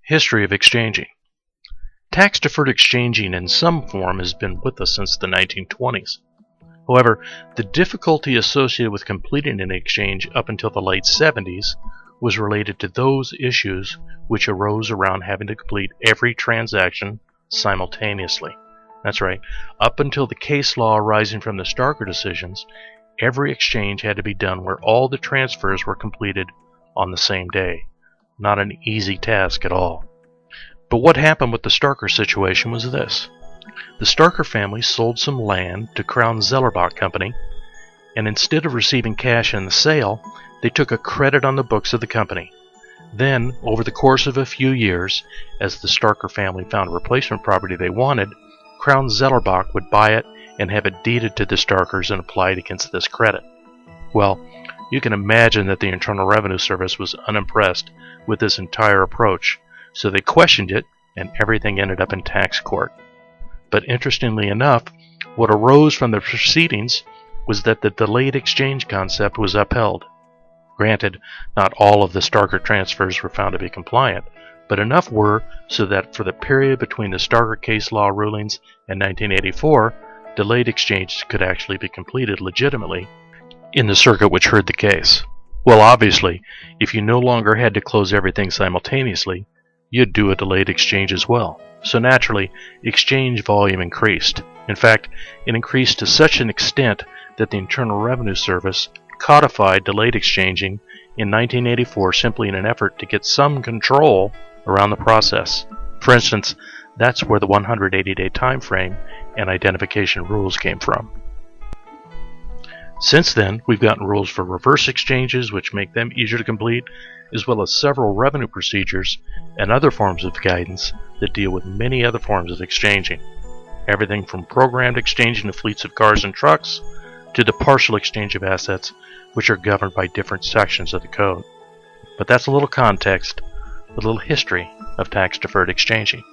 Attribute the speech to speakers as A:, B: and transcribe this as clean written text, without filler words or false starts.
A: History of exchanging. Tax-deferred exchanging in some form has been with us since the 1920s. However, the difficulty associated with completing an exchange up until the late 70s was related to those issues which arose around having to complete every transaction simultaneously. That's right, up until the case law arising from the Starker decisions, every exchange had to be done where all the transfers were completed on the same day. Not an easy task at all. But what happened with the Starker situation was this. The Starker family sold some land to Crown Zellerbach Company, and instead of receiving cash in the sale, they took a credit on the books of the company. Then, over the course of a few years, as the Starker family found a replacement property they wanted, Crown Zellerbach would buy it and have it deeded to the Starkers and applied against this credit. Well, you can imagine that the Internal Revenue Service was unimpressed with this entire approach, so they questioned it, and everything ended up in tax court. But interestingly enough, what arose from the proceedings was that the delayed exchange concept was upheld. Granted, not all of the Starker transfers were found to be compliant, but enough were so that for the period between the Starker case law rulings and 1984, delayed exchanges could actually be completed legitimately in the circuit which heard the case. Well, obviously, if you no longer had to close everything simultaneously, you'd do a delayed exchange as well. So naturally, exchange volume increased. In fact, it increased to such an extent that the Internal Revenue Service codified delayed exchanging in 1984 simply in an effort to get some control around the process. For instance, that's where the 180-day time frame and identification rules came from. Since then, we've gotten rules for reverse exchanges, which make them easier to complete, as well as several revenue procedures and other forms of guidance that deal with many other forms of exchanging. Everything from programmed exchanging of fleets of cars and trucks to the partial exchange of assets, which are governed by different sections of the code. But that's a little context, a little history of tax-deferred exchanging.